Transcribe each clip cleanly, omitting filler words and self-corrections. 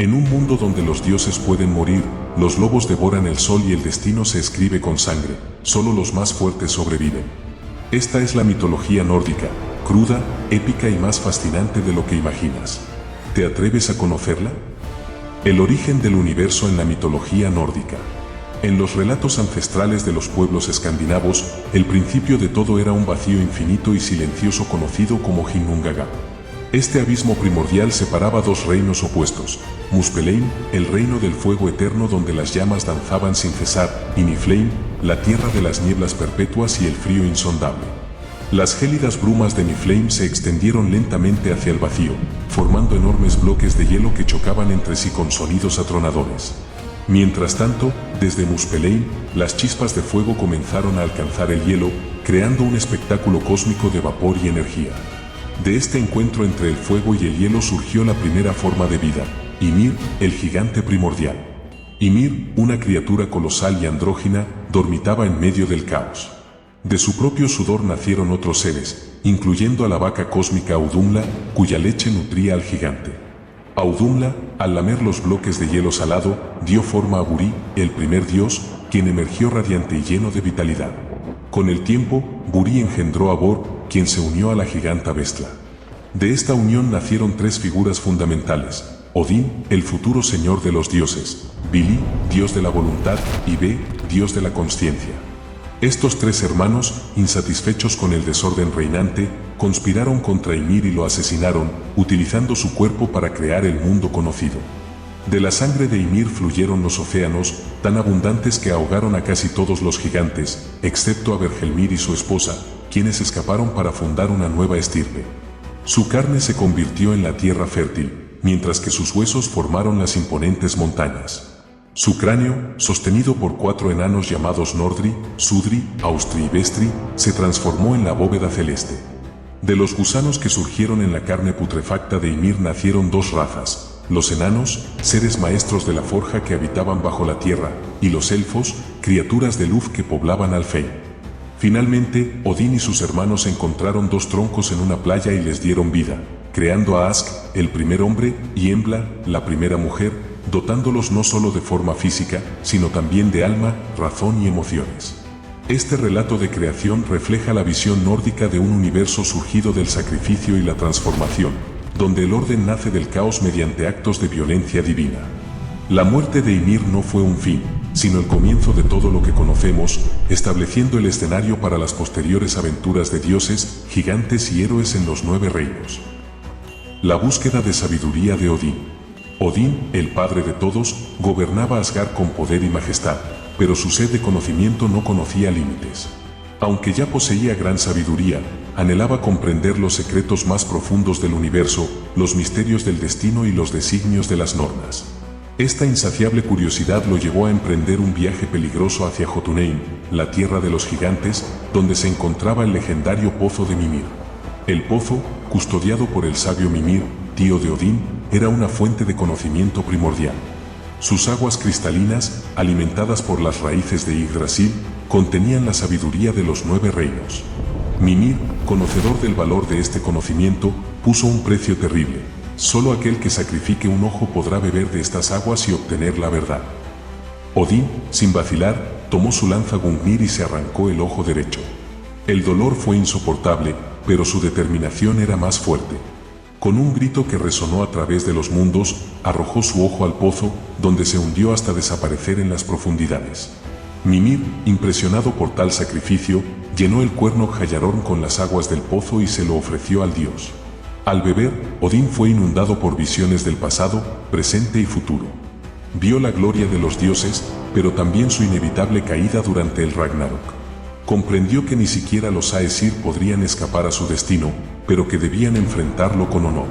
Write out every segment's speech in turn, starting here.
En un mundo donde los dioses pueden morir, los lobos devoran el sol y el destino se escribe con sangre, solo los más fuertes sobreviven. Esta es la mitología nórdica, cruda, épica y más fascinante de lo que imaginas. ¿Te atreves a conocerla? El origen del universo en la mitología nórdica. En los relatos ancestrales de los pueblos escandinavos, el principio de todo era un vacío infinito y silencioso conocido como Ginnungagap. Este abismo primordial separaba dos reinos opuestos, Muspelheim, el reino del fuego eterno donde las llamas danzaban sin cesar, y Niflheim, la tierra de las nieblas perpetuas y el frío insondable. Las gélidas brumas de Niflheim se extendieron lentamente hacia el vacío, formando enormes bloques de hielo que chocaban entre sí con sonidos atronadores. Mientras tanto, desde Muspelheim, las chispas de fuego comenzaron a alcanzar el hielo, creando un espectáculo cósmico de vapor y energía. De este encuentro entre el fuego y el hielo surgió la primera forma de vida, Ymir, el gigante primordial. Ymir, una criatura colosal y andrógina, dormitaba en medio del caos. De su propio sudor nacieron otros seres, incluyendo a la vaca cósmica Audhumla, cuya leche nutría al gigante. Audhumla, al lamer los bloques de hielo salado, dio forma a Buri, el primer dios, quien emergió radiante y lleno de vitalidad. Con el tiempo, Buri engendró a Bor, quien se unió a la giganta Bestla. De esta unión nacieron tres figuras fundamentales: Odín, el futuro señor de los dioses; Vili, dios de la voluntad; y Ve, dios de la consciencia. Estos tres hermanos, insatisfechos con el desorden reinante, conspiraron contra Ymir y lo asesinaron, utilizando su cuerpo para crear el mundo conocido. De la sangre de Ymir fluyeron los océanos, tan abundantes que ahogaron a casi todos los gigantes, excepto a Bergelmir y su esposa, quienes escaparon para fundar una nueva estirpe. Su carne se convirtió en la tierra fértil, mientras que sus huesos formaron las imponentes montañas. Su cráneo, sostenido por cuatro enanos llamados Nordri, Sudri, Austri y Vestri, se transformó en la bóveda celeste. De los gusanos que surgieron en la carne putrefacta de Ymir nacieron dos razas: los enanos, seres maestros de la forja que habitaban bajo la tierra, y los elfos, criaturas de luz que poblaban Alfheim. Finalmente, Odín y sus hermanos encontraron dos troncos en una playa y les dieron vida, creando a Ask, el primer hombre, y Embla, la primera mujer, dotándolos no solo de forma física, sino también de alma, razón y emociones. Este relato de creación refleja la visión nórdica de un universo surgido del sacrificio y la transformación, donde el orden nace del caos mediante actos de violencia divina. La muerte de Ymir no fue un fin, sino el comienzo de todo lo que conocemos, estableciendo el escenario para las posteriores aventuras de dioses, gigantes y héroes en los 9 reinos. La búsqueda de sabiduría de Odín. Odín, el padre de todos, gobernaba Asgard con poder y majestad, pero su sed de conocimiento no conocía límites. Aunque ya poseía gran sabiduría, anhelaba comprender los secretos más profundos del universo, los misterios del destino y los designios de las nornas. Esta insaciable curiosidad lo llevó a emprender un viaje peligroso hacia Jotunheim, la tierra de los gigantes, donde se encontraba el legendario Pozo de Mimir. El pozo, custodiado por el sabio Mimir, tío de Odín, era una fuente de conocimiento primordial. Sus aguas cristalinas, alimentadas por las raíces de Yggdrasil, contenían la sabiduría de los 9 reinos. Mimir, conocedor del valor de este conocimiento, puso un precio terrible: solo aquel que sacrifique un ojo podrá beber de estas aguas y obtener la verdad. Odín, sin vacilar, tomó su lanza Gungnir y se arrancó el ojo derecho. El dolor fue insoportable, pero su determinación era más fuerte. Con un grito que resonó a través de los mundos, arrojó su ojo al pozo, donde se hundió hasta desaparecer en las profundidades. Mimir, impresionado por tal sacrificio, llenó el cuerno Hallarón con las aguas del pozo y se lo ofreció al dios. Al beber, Odín fue inundado por visiones del pasado, presente y futuro. Vio la gloria de los dioses, pero también su inevitable caída durante el Ragnarok. Comprendió que ni siquiera los Aesir podrían escapar a su destino, pero que debían enfrentarlo con honor.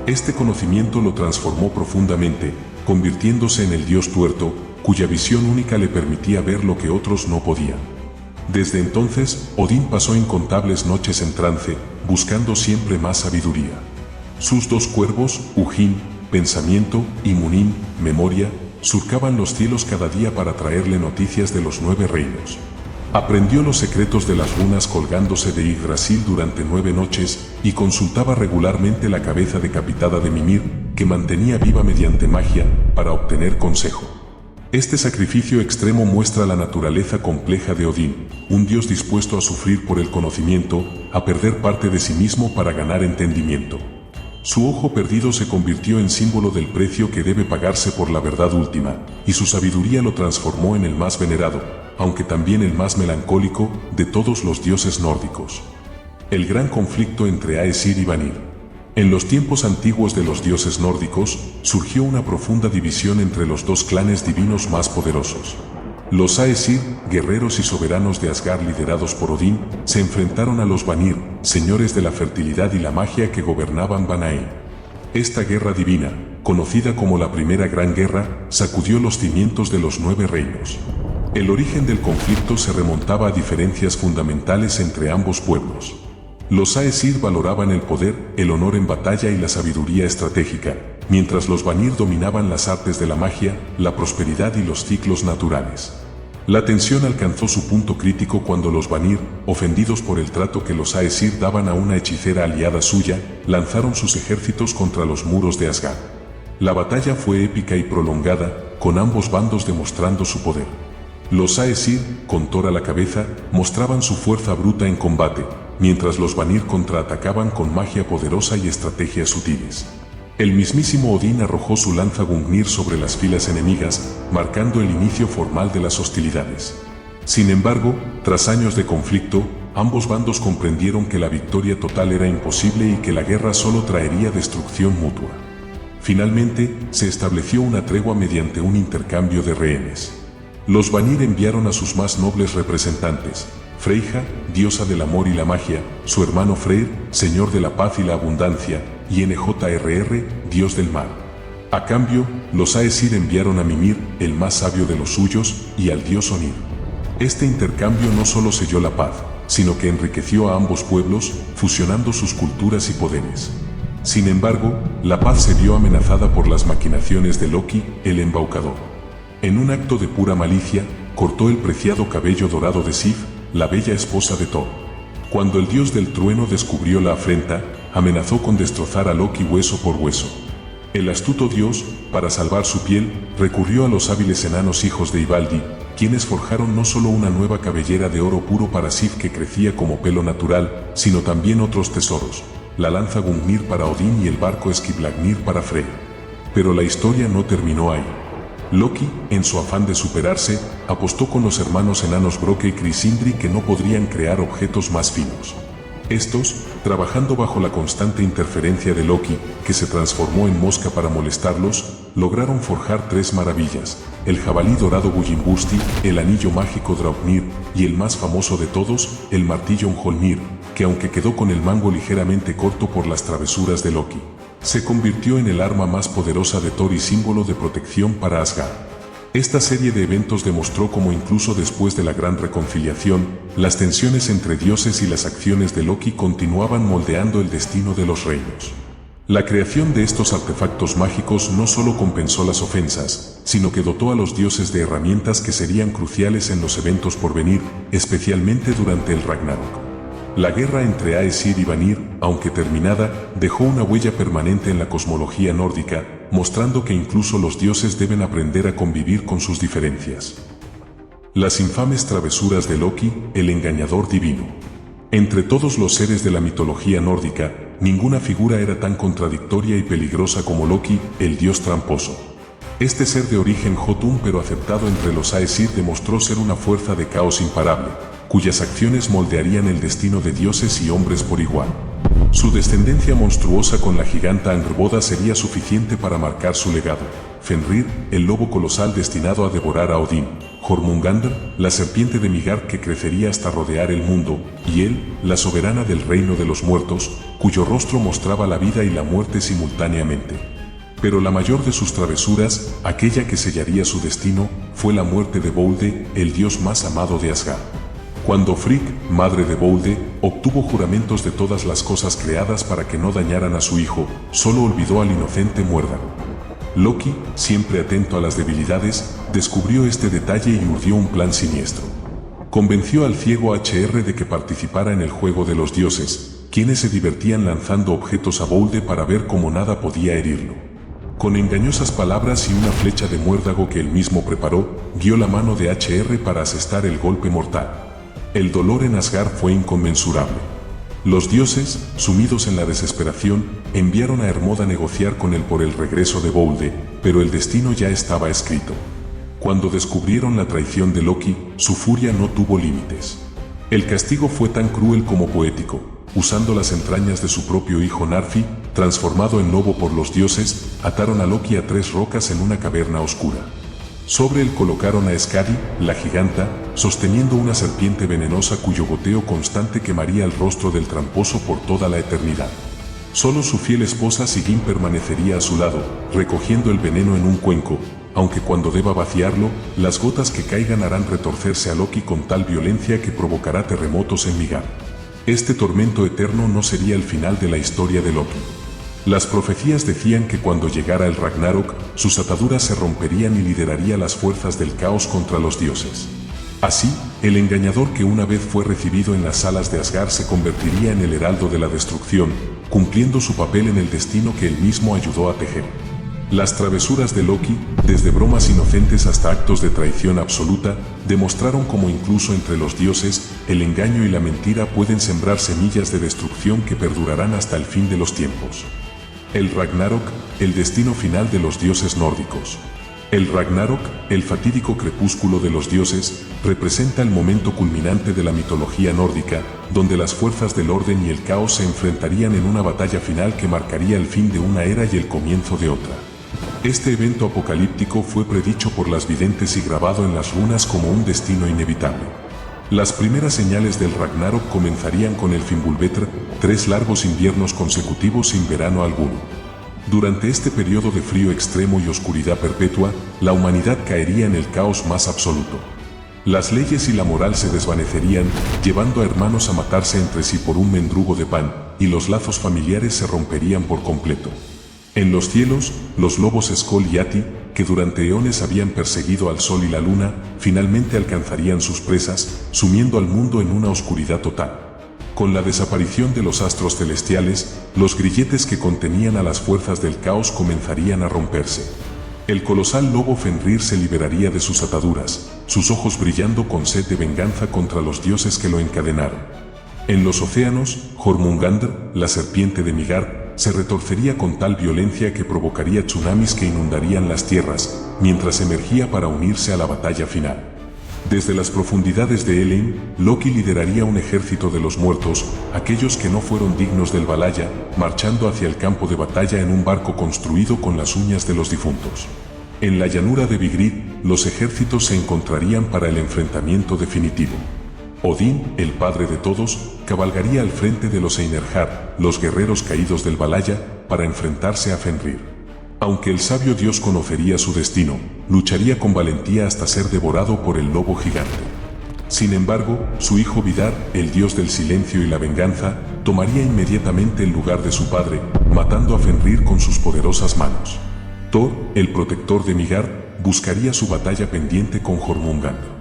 Este conocimiento lo transformó profundamente, convirtiéndose en el dios tuerto, cuya visión única le permitía ver lo que otros no podían. Desde entonces, Odín pasó incontables noches en trance, buscando siempre más sabiduría. Sus 2 cuervos, Ujin, pensamiento, y Munin, memoria, surcaban los cielos cada día para traerle noticias de los 9 reinos. Aprendió los secretos de las runas colgándose de Yggdrasil durante 9 noches y consultaba regularmente la cabeza decapitada de Mimir, que mantenía viva mediante magia, para obtener consejo. Este sacrificio extremo muestra la naturaleza compleja de Odín, un dios dispuesto a sufrir por el conocimiento, a perder parte de sí mismo para ganar entendimiento. Su ojo perdido se convirtió en símbolo del precio que debe pagarse por la verdad última, y su sabiduría lo transformó en el más venerado, aunque también el más melancólico, de todos los dioses nórdicos. El gran conflicto entre Aesir y Vanir. En los tiempos antiguos de los dioses nórdicos, surgió una profunda división entre los dos clanes divinos más poderosos. Los Aesir, guerreros y soberanos de Asgard liderados por Odín, se enfrentaron a los Vanir, señores de la fertilidad y la magia que gobernaban Vanaheim. Esta guerra divina, conocida como la Primera Gran Guerra, sacudió los cimientos de los 9 reinos. El origen del conflicto se remontaba a diferencias fundamentales entre ambos pueblos. Los Aesir valoraban el poder, el honor en batalla y la sabiduría estratégica, mientras los Vanir dominaban las artes de la magia, la prosperidad y los ciclos naturales. La tensión alcanzó su punto crítico cuando los Vanir, ofendidos por el trato que los Aesir daban a una hechicera aliada suya, lanzaron sus ejércitos contra los muros de Asgard. La batalla fue épica y prolongada, con ambos bandos demostrando su poder. Los Aesir, con Thor a la cabeza, mostraban su fuerza bruta en combate, mientras los Vanir contraatacaban con magia poderosa y estrategias sutiles. El mismísimo Odín arrojó su lanza Gungnir sobre las filas enemigas, marcando el inicio formal de las hostilidades. Sin embargo, tras años de conflicto, ambos bandos comprendieron que la victoria total era imposible y que la guerra solo traería destrucción mutua. Finalmente, se estableció una tregua mediante un intercambio de rehenes. Los Vanir enviaron a sus más nobles representantes, Freyja, diosa del amor y la magia, su hermano Freyr, señor de la paz y la abundancia, y NJRR, dios del mar. A cambio, los Aesir enviaron a Mimir, el más sabio de los suyos, y al dios Onir. Este intercambio no solo selló la paz, sino que enriqueció a ambos pueblos, fusionando sus culturas y poderes. Sin embargo, la paz se vio amenazada por las maquinaciones de Loki, el embaucador. En un acto de pura malicia, cortó el preciado cabello dorado de Sif, la bella esposa de Thor. Cuando el dios del trueno descubrió la afrenta, amenazó con destrozar a Loki hueso por hueso. El astuto dios, para salvar su piel, recurrió a los hábiles enanos hijos de Ivaldi, quienes forjaron no solo una nueva cabellera de oro puro para Sif que crecía como pelo natural, sino también otros tesoros, la lanza Gungnir para Odín y el barco Skiblagnir para Frey. Pero la historia no terminó ahí. Loki, en su afán de superarse, apostó con los hermanos enanos Broke y Crisindri que no podrían crear objetos más finos. Estos, trabajando bajo la constante interferencia de Loki, que se transformó en mosca para molestarlos, lograron forjar 3 maravillas: el jabalí dorado Gullimbusti, el anillo mágico Draupnir, y el más famoso de todos, el martillo Mjolnir, que aunque quedó con el mango ligeramente corto por las travesuras de Loki, se convirtió en el arma más poderosa de Thor y símbolo de protección para Asgard. Esta serie de eventos demostró cómo incluso después de la gran reconciliación, las tensiones entre dioses y las acciones de Loki continuaban moldeando el destino de los reinos. La creación de estos artefactos mágicos no solo compensó las ofensas, sino que dotó a los dioses de herramientas que serían cruciales en los eventos por venir, especialmente durante el Ragnarok. La guerra entre Aesir y Vanir, aunque terminada, dejó una huella permanente en la cosmología nórdica, mostrando que incluso los dioses deben aprender a convivir con sus diferencias. Las infames travesuras de Loki, el engañador divino. Entre todos los seres de la mitología nórdica, ninguna figura era tan contradictoria y peligrosa como Loki, el dios tramposo. Este ser de origen Jotun pero aceptado entre los Aesir demostró ser una fuerza de caos imparable, cuyas acciones moldearían el destino de dioses y hombres por igual. Su descendencia monstruosa con la giganta Angrboda sería suficiente para marcar su legado. Fenrir, el lobo colosal destinado a devorar a Odín; Jormungandr, la serpiente de Midgard que crecería hasta rodear el mundo; y él, la soberana del reino de los muertos, cuyo rostro mostraba la vida y la muerte simultáneamente. Pero la mayor de sus travesuras, aquella que sellaría su destino, fue la muerte de Bolde, el dios más amado de Asgard. Cuando Frigg, madre de Bolde, obtuvo juramentos de todas las cosas creadas para que no dañaran a su hijo, solo olvidó al inocente muérdago. Loki, siempre atento a las debilidades, descubrió este detalle y urdió un plan siniestro. Convenció al ciego HR de que participara en el juego de los dioses, quienes se divertían lanzando objetos a Bolde para ver cómo nada podía herirlo. Con engañosas palabras y una flecha de muérdago que él mismo preparó, guió la mano de HR para asestar el golpe mortal. El dolor en Asgard fue inconmensurable. Los dioses, sumidos en la desesperación, enviaron a Hermod a negociar con él por el regreso de Bolde, pero el destino ya estaba escrito. Cuando descubrieron la traición de Loki, su furia no tuvo límites. El castigo fue tan cruel como poético. Usando las entrañas de su propio hijo Narfi, transformado en lobo por los dioses, ataron a Loki a 3 rocas en una caverna oscura. Sobre él colocaron a Skadi, la giganta, sosteniendo una serpiente venenosa cuyo goteo constante quemaría el rostro del tramposo por toda la eternidad. Solo su fiel esposa Sigyn permanecería a su lado, recogiendo el veneno en un cuenco, aunque cuando deba vaciarlo, las gotas que caigan harán retorcerse a Loki con tal violencia que provocará terremotos en Midgard. Este tormento eterno no sería el final de la historia de Loki. Las profecías decían que cuando llegara el Ragnarok, sus ataduras se romperían y lideraría las fuerzas del caos contra los dioses. Así, el engañador que una vez fue recibido en las salas de Asgard se convertiría en el heraldo de la destrucción, cumpliendo su papel en el destino que él mismo ayudó a tejer. Las travesuras de Loki, desde bromas inocentes hasta actos de traición absoluta, demostraron cómo incluso entre los dioses, el engaño y la mentira pueden sembrar semillas de destrucción que perdurarán hasta el fin de los tiempos. El Ragnarok, el destino final de los dioses nórdicos. El Ragnarok, el fatídico crepúsculo de los dioses, representa el momento culminante de la mitología nórdica, donde las fuerzas del orden y el caos se enfrentarían en una batalla final que marcaría el fin de una era y el comienzo de otra. Este evento apocalíptico fue predicho por las videntes y grabado en las runas como un destino inevitable. Las primeras señales del Ragnarok comenzarían con el Fimbulvetr, 3 largos inviernos consecutivos sin verano alguno. Durante este periodo de frío extremo y oscuridad perpetua, la humanidad caería en el caos más absoluto. Las leyes y la moral se desvanecerían, llevando a hermanos a matarse entre sí por un mendrugo de pan, y los lazos familiares se romperían por completo. En los cielos, los lobos Skoll y Ati, que durante eones habían perseguido al sol y la luna, finalmente alcanzarían sus presas, sumiendo al mundo en una oscuridad total. Con la desaparición de los astros celestiales, los grilletes que contenían a las fuerzas del caos comenzarían a romperse. El colosal lobo Fenrir se liberaría de sus ataduras, sus ojos brillando con sed de venganza contra los dioses que lo encadenaron. En los océanos, Jormungandr, la serpiente de Midgard, se retorcería con tal violencia que provocaría tsunamis que inundarían las tierras, mientras emergía para unirse a la batalla final. Desde las profundidades de Helheim, Loki lideraría un ejército de los muertos, aquellos que no fueron dignos del Valhalla, marchando hacia el campo de batalla en un barco construido con las uñas de los difuntos. En la llanura de Vigrid, los ejércitos se encontrarían para el enfrentamiento definitivo. Odín, el padre de todos, cabalgaría al frente de los Einherjar, los guerreros caídos del Valhalla, para enfrentarse a Fenrir. Aunque el sabio dios conocería su destino, lucharía con valentía hasta ser devorado por el lobo gigante. Sin embargo, su hijo Vidar, el dios del silencio y la venganza, tomaría inmediatamente el lugar de su padre, matando a Fenrir con sus poderosas manos. Thor, el protector de Midgard, buscaría su batalla pendiente con Jormungandr.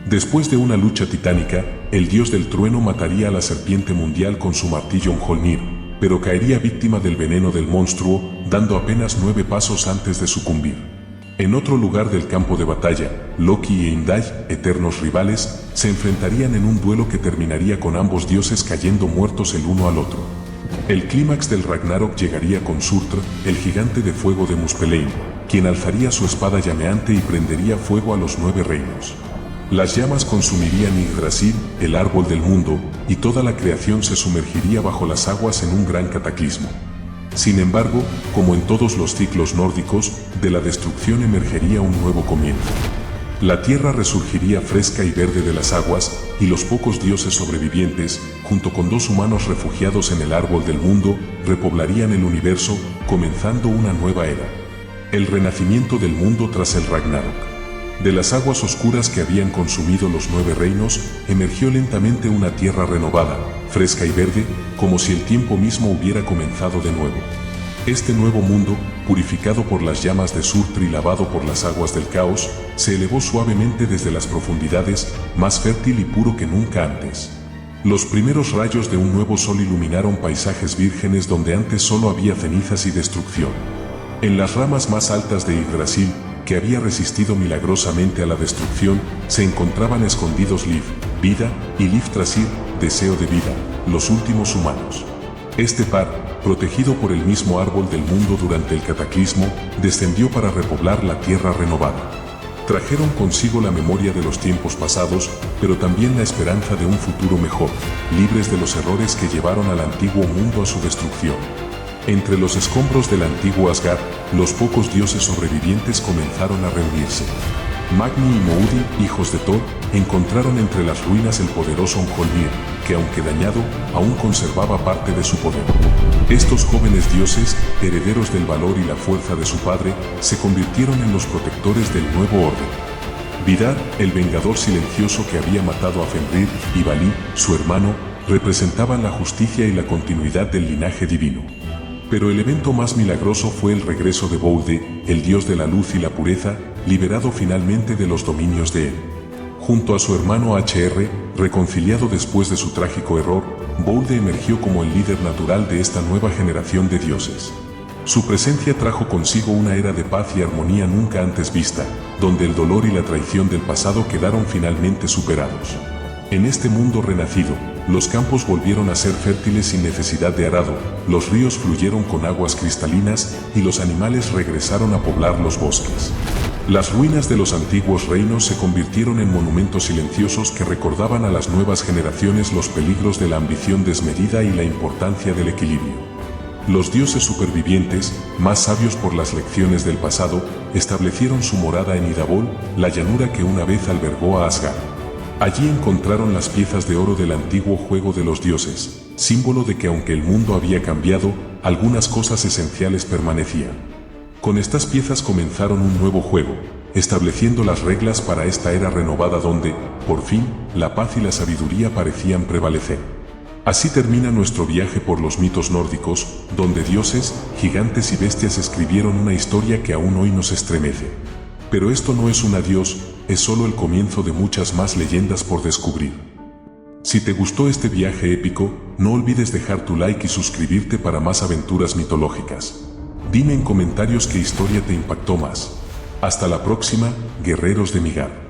Después de una lucha titánica, el dios del trueno mataría a la serpiente mundial con su martillo Mjolnir, pero caería víctima del veneno del monstruo, dando apenas 9 pasos antes de sucumbir. En otro lugar del campo de batalla, Loki e Heimdall, eternos rivales, se enfrentarían en un duelo que terminaría con ambos dioses cayendo muertos el uno al otro. El clímax del Ragnarok llegaría con Surtr, el gigante de fuego de Muspelheim, quien alzaría su espada llameante y prendería fuego a los 9 reinos. Las llamas consumirían Yggdrasil, el árbol del mundo, y toda la creación se sumergiría bajo las aguas en un gran cataclismo. Sin embargo, como en todos los ciclos nórdicos, de la destrucción emergería un nuevo comienzo. La tierra resurgiría fresca y verde de las aguas, y los pocos dioses sobrevivientes, junto con 2 humanos refugiados en el árbol del mundo, repoblarían el universo, comenzando una nueva era. El renacimiento del mundo tras el Ragnarok. De las aguas oscuras que habían consumido los 9 reinos, emergió lentamente una tierra renovada, fresca y verde, como si el tiempo mismo hubiera comenzado de nuevo. Este nuevo mundo, purificado por las llamas de Surtr y lavado por las aguas del caos, se elevó suavemente desde las profundidades, más fértil y puro que nunca antes. Los primeros rayos de un nuevo sol iluminaron paisajes vírgenes donde antes solo había cenizas y destrucción. En las ramas más altas de Yggdrasil, que había resistido milagrosamente a la destrucción, se encontraban escondidos Liv, vida, y Liv-Trasir, deseo de vida, los últimos humanos. Este par, protegido por el mismo árbol del mundo durante el cataclismo, descendió para repoblar la tierra renovada. Trajeron consigo la memoria de los tiempos pasados, pero también la esperanza de un futuro mejor, libres de los errores que llevaron al antiguo mundo a su destrucción. Entre los escombros del antiguo Asgard, los pocos dioses sobrevivientes comenzaron a reunirse. Magni y Moudi, hijos de Thor, encontraron entre las ruinas el poderoso Mjolnir, que aunque dañado, aún conservaba parte de su poder. Estos jóvenes dioses, herederos del valor y la fuerza de su padre, se convirtieron en los protectores del nuevo orden. Vidar, el vengador silencioso que había matado a Fenrir, y Vali, su hermano, representaban la justicia y la continuidad del linaje divino. Pero el evento más milagroso fue el regreso de Boude, el dios de la luz y la pureza, liberado finalmente de los dominios de él. Junto a su hermano HR, reconciliado después de su trágico error, Boude emergió como el líder natural de esta nueva generación de dioses. Su presencia trajo consigo una era de paz y armonía nunca antes vista, donde el dolor y la traición del pasado quedaron finalmente superados. En este mundo renacido, los campos volvieron a ser fértiles sin necesidad de arado, los ríos fluyeron con aguas cristalinas y los animales regresaron a poblar los bosques. Las ruinas de los antiguos reinos se convirtieron en monumentos silenciosos que recordaban a las nuevas generaciones los peligros de la ambición desmedida y la importancia del equilibrio. Los dioses supervivientes, más sabios por las lecciones del pasado, establecieron su morada en Idabol, la llanura que una vez albergó a Asgard. Allí encontraron las piezas de oro del antiguo juego de los dioses, símbolo de que aunque el mundo había cambiado, algunas cosas esenciales permanecían. Con estas piezas comenzaron un nuevo juego, estableciendo las reglas para esta era renovada donde, por fin, la paz y la sabiduría parecían prevalecer. Así termina nuestro viaje por los mitos nórdicos, donde dioses, gigantes y bestias escribieron una historia que aún hoy nos estremece. Pero esto no es un adiós, es solo el comienzo de muchas más leyendas por descubrir. Si te gustó este viaje épico, no olvides dejar tu like y suscribirte para más aventuras mitológicas. Dime en comentarios qué historia te impactó más. Hasta la próxima, guerreros de Midgard.